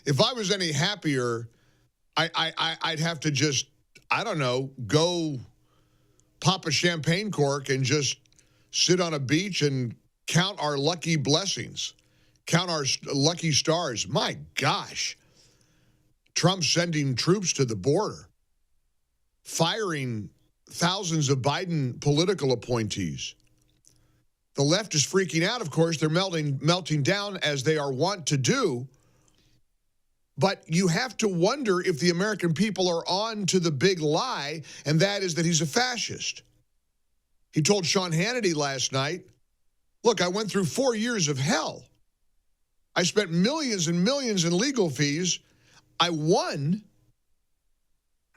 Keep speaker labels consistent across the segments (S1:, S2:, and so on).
S1: if I was any happier, I'd have to just, I don't know, go pop a champagne cork and just sit on a beach and count our lucky blessings, count our lucky stars. My gosh. Trump sending troops to the border, firing thousands of Biden political appointees. The left is freaking out, of course. They're melting down as they are wont to do. But you have to wonder if the American people are on to the big lie, and that is that he's a fascist. He told Sean Hannity last night, look, I went through 4 years of hell. I spent millions and millions in legal fees. I won,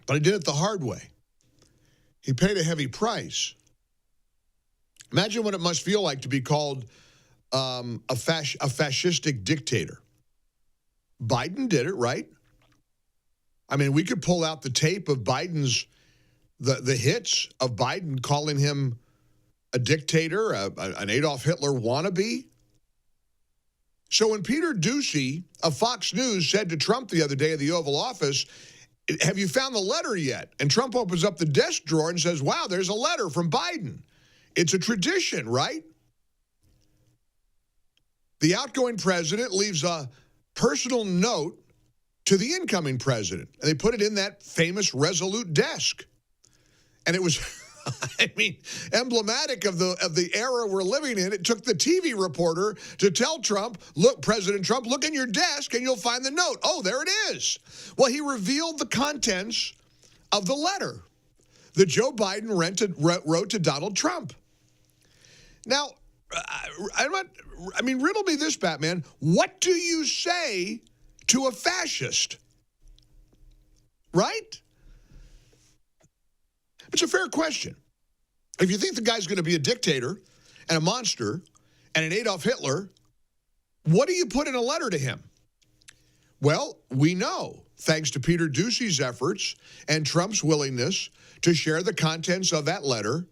S1: but I did it the hard way. He paid a heavy price. Imagine what it must feel like to be called a fascistic dictator. Biden did it, right? I mean, we could pull out the tape of Biden's, the hits of Biden calling him a dictator, an Adolf Hitler wannabe. So when Peter Doocy of Fox News said to Trump the other day at the Oval Office, have you found the letter yet? And Trump opens up the desk drawer and says, wow, there's a letter from Biden. It's a tradition, right? The outgoing president leaves a personal note to the incoming president. And they put it in that famous Resolute Desk. And it was, I mean, emblematic of the era we're living in. It took the TV reporter to tell Trump, look, President Trump, look in your desk and you'll find the note. Oh, there it is. Well, he revealed the contents of the letter that Joe Biden wrote to Donald Trump. Now, riddle me this, Batman. What do you say to a fascist? Right? It's a fair question. If you think the guy's going to be a dictator and a monster and an Adolf Hitler, what do you put in a letter to him? Well, we know, thanks to Peter Doocy's efforts and Trump's willingness to share the contents of that letter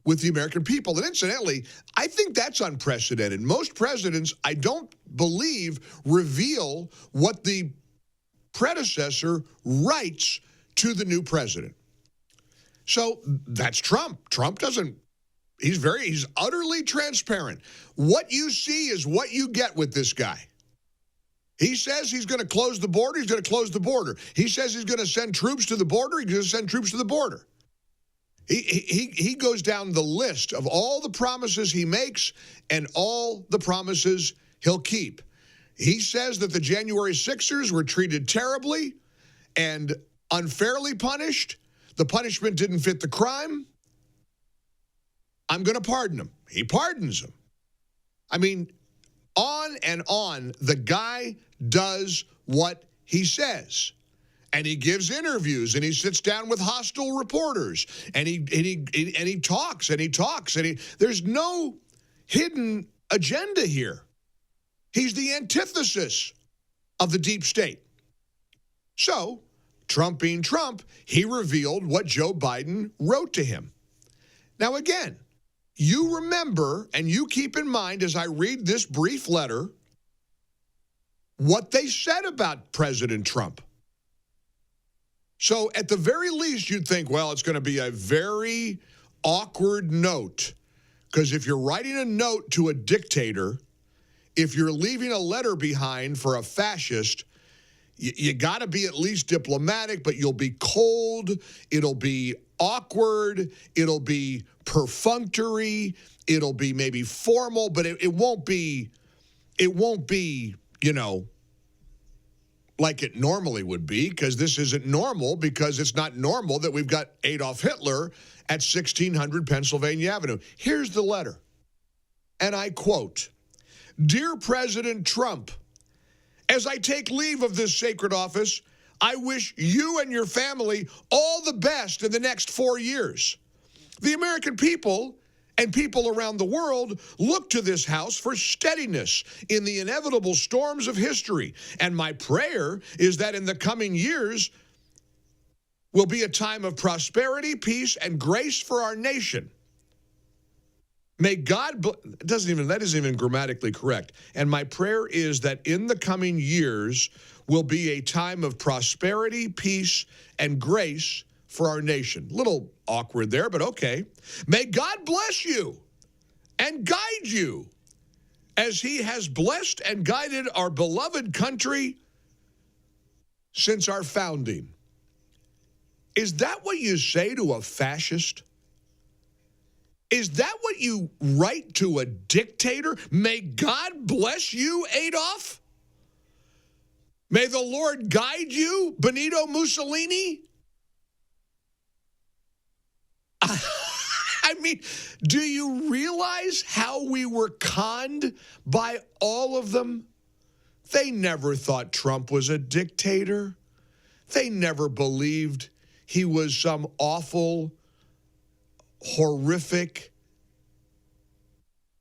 S1: with the American people. And incidentally, I think that's unprecedented. Most presidents, I don't believe, reveal what the predecessor writes to the new president. So that's Trump. Trump doesn't, he's utterly transparent. What you see is what you get with this guy. He says he's going to close the border, he's going to close the border. He says he's going to send troops to the border, he's going to send troops to the border. He goes down the list of all the promises he makes and all the promises he'll keep. He says that the January 6ers were treated terribly and unfairly punished. The punishment didn't fit the crime. I'm going to pardon him. He pardons him. I mean, on and on, the guy does what he says. And he gives interviews, and he sits down with hostile reporters, and he talks, and he talks, and there's no hidden agenda here. He's the antithesis of the deep state. So, Trump being Trump, he revealed what Joe Biden wrote to him. Now, again, you remember, and you keep in mind as I read this brief letter, what they said about President Trump. So at the very least, you'd think, well, it's going to be a very awkward note. Because if you're writing a note to a dictator, if you're leaving a letter behind for a fascist, you got to be at least diplomatic, but you'll be cold, it'll be awkward, it'll be perfunctory, it'll be maybe formal, but it won't be, you know, like it normally would be, because this isn't normal, because it's not normal that we've got Adolf Hitler at 1600 Pennsylvania Avenue. Here's the letter, and I quote, "Dear President Trump, as I take leave of this sacred office, I wish you and your family all the best in the next 4 years. The American people and people around the world look to this house for steadiness in the inevitable storms of history. And my prayer is that in the coming years will be a time of prosperity, peace, and grace for our nation. May God, that isn't even grammatically correct. And my prayer is that in the coming years will be a time of prosperity, peace, and grace for our nation. Little awkward there, but okay. May God bless you and guide you as he has blessed and guided our beloved country since our founding. Is that what you say to a fascist? Is that what you write to a dictator? May God bless you, Adolf? May the Lord guide you, Benito Mussolini? I mean, do you realize how we were conned by all of them? They never thought Trump was a dictator. They never believed he was some awful, horrific,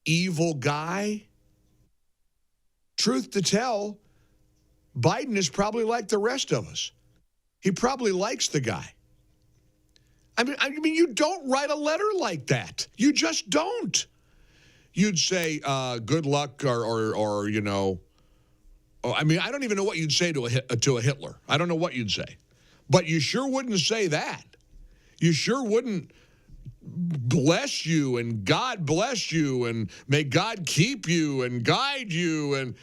S1: evil guy. Truth to tell, Biden is probably like the rest of us. He probably likes the guy. I mean, you don't write a letter like that. You just don't. You'd say, good luck, or you know, I mean, I don't even know what you'd say to a Hitler. I don't know what you'd say. But you sure wouldn't say that. You sure wouldn't bless you and God bless you and may God keep you and guide you. And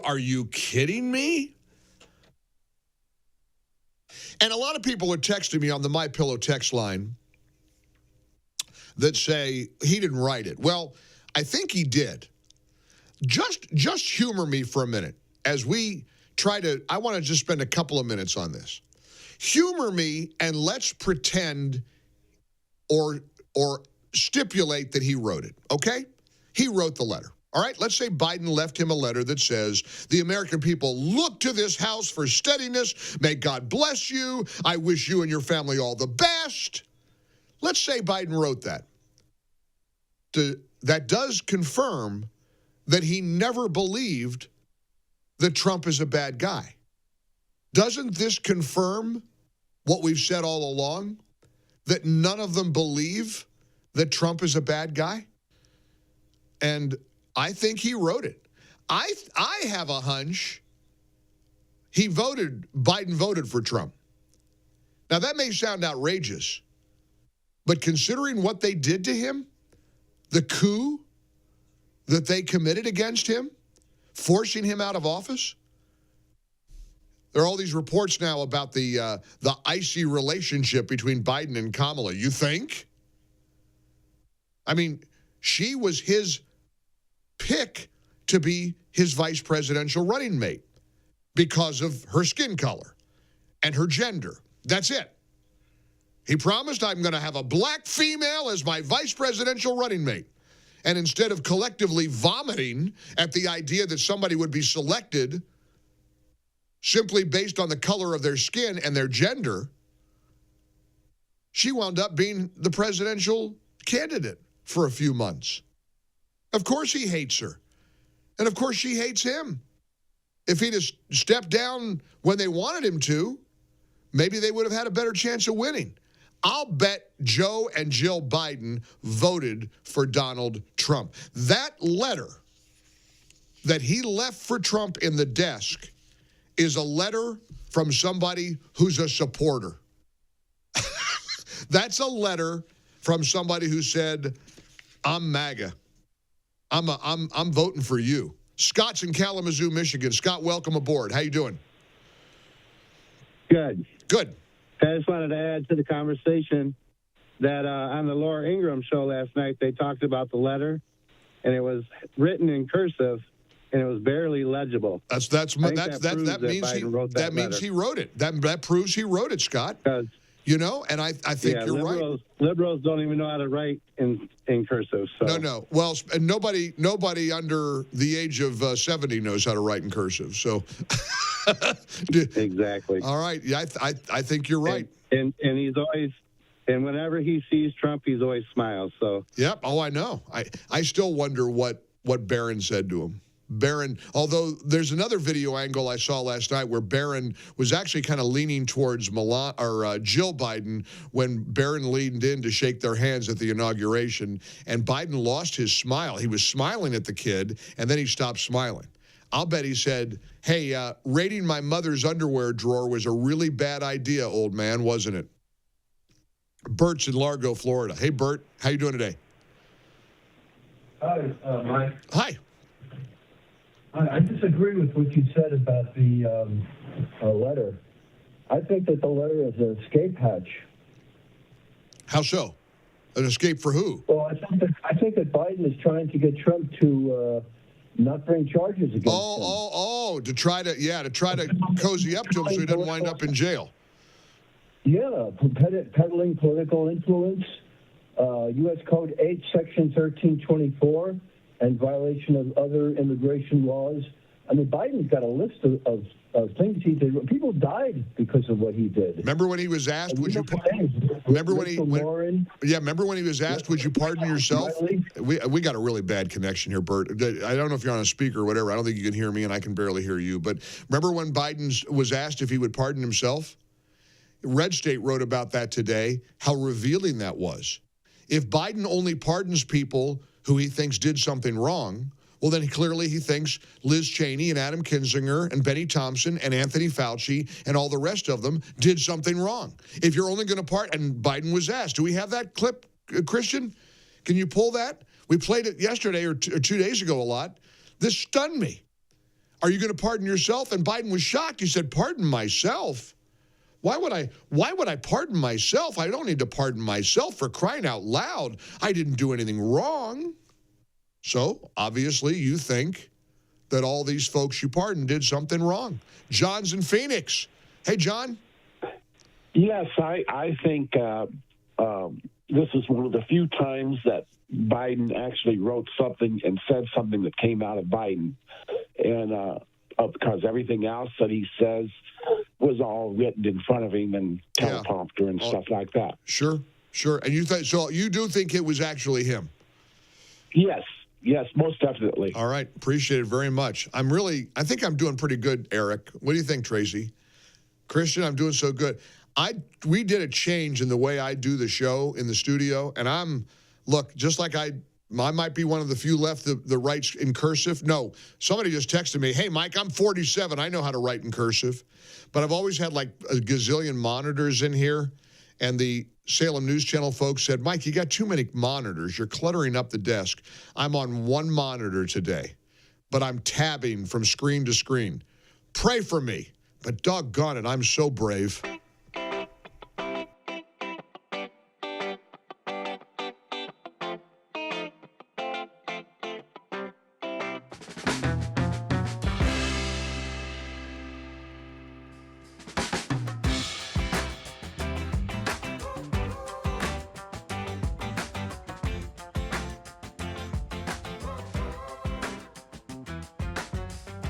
S1: are you kidding me? And a lot of people are texting me on the MyPillow text line that say he didn't write it. Well, I think he did. Just humor me for a minute as we try to, I want to just spend a couple of minutes on this. Humor me and let's pretend or stipulate that he wrote it, okay? He wrote the letter. All right, let's say Biden left him a letter that says, the American people look to this House for steadiness. May God bless you. I wish you and your family all the best. Let's say Biden wrote that. That does confirm that he never believed that Trump is a bad guy. Doesn't this confirm what we've said all along? That none of them believe that Trump is a bad guy? And I think he wrote it. I have a hunch Biden voted for Trump. Now, that may sound outrageous, but considering what they did to him, the coup that they committed against him, forcing him out of office, there are all these reports now about the icy relationship between Biden and Kamala. You think? I mean, she was his pick to be his vice presidential running mate because of her skin color and her gender. That's it. He promised, I'm going to have a black female as my vice presidential running mate. And instead of collectively vomiting at the idea that somebody would be selected simply based on the color of their skin and their gender, she wound up being the presidential candidate for a few months. Of course he hates her. And of course she hates him. If he'd have stepped down when they wanted him to, maybe they would have had a better chance of winning. I'll bet Joe and Jill Biden voted for Donald Trump. That letter that he left for Trump in the desk is a letter from somebody who's a supporter. That's a letter from somebody who said, I'm MAGA. I'm voting for you. Scott's in Kalamazoo, Michigan. Scott, welcome aboard. How you doing?
S2: Good.
S1: Good.
S2: I just wanted to add to the conversation that on the Laura Ingraham show last night, they talked about the letter, and it was written in cursive, and it was barely legible.
S1: That means he wrote it. That proves he wrote it, Scott. You know, and I think you're right.
S2: Liberals don't even know how to write in cursive. So.
S1: No. Well, and nobody under the age of 70 knows how to write in cursive. So
S2: exactly.
S1: All right. Yeah, I think you're right.
S2: And he's always, and whenever he sees Trump, he's always smiles. So.
S1: Yep. Oh, I know. I still wonder what Barron said to him. Barron, although there's another video angle I saw last night where Barron was actually kind of leaning towards Jill Biden when Barron leaned in to shake their hands at the inauguration, and Biden lost his smile. He was smiling at the kid, and then he stopped smiling. I'll bet he said, hey, raiding my mother's underwear drawer was a really bad idea, old man, wasn't it? Bert's in Largo, Florida. Hey, Bert, how you doing today?
S3: Hi, Mike.
S1: Hi.
S3: I disagree with what you said about the letter. I think that the letter is an escape hatch.
S1: How so? An escape for who?
S3: Well, I think that Biden is trying to get Trump to not bring charges against him.
S1: To try to cozy up to him so he doesn't wind up in jail.
S3: Yeah, peddling political influence, U.S. Code 8, Section 1324, and violation of other immigration laws. I mean, Biden's got a list of things he did. People died because of what he did.
S1: Remember when he was asked, remember when he was asked, would you pardon yourself? We got a really bad connection here, Bert. I don't know if you're on a speaker or whatever. I don't think you can hear me, and I can barely hear you. But remember when Biden was asked if he would pardon himself? Red State wrote about that today, how revealing that was. If Biden only pardons people who he thinks did something wrong, well, then clearly he thinks Liz Cheney and Adam Kinzinger and Benny Thompson and Anthony Fauci and all the rest of them did something wrong. If you're only going to pardon, and Biden was asked, do we have that clip, Christian? Can you pull that? We played it yesterday or 2 days ago a lot. This stunned me. Are you going to pardon yourself? And Biden was shocked. He said, pardon myself? Why would I pardon myself? I don't need to pardon myself, for crying out loud. I didn't do anything wrong. So, obviously, you think that all these folks you pardoned did something wrong. John's in Phoenix. Hey, John.
S4: Yes, I think this is one of the few times that Biden actually wrote something and said something that came out of Biden. And because everything else that he says was all written in front of him and teleprompter and stuff like that.
S1: Sure. And you do think it was actually him?
S4: Yes, most definitely.
S1: All right. Appreciate it very much. I think I'm doing pretty good, Eric. What do you think, Tracy? Christian, I'm doing so good. We did a change in the way I do the show in the studio, and just like I might be one of the few left that writes in cursive. No, somebody just texted me, hey, Mike, I'm 47. I know how to write in cursive. But I've always had like a gazillion monitors in here. And the Salem News Channel folks said, Mike, you got too many monitors. You're cluttering up the desk. I'm on one monitor today, but I'm tabbing from screen to screen. Pray for me. But doggone it, I'm so brave.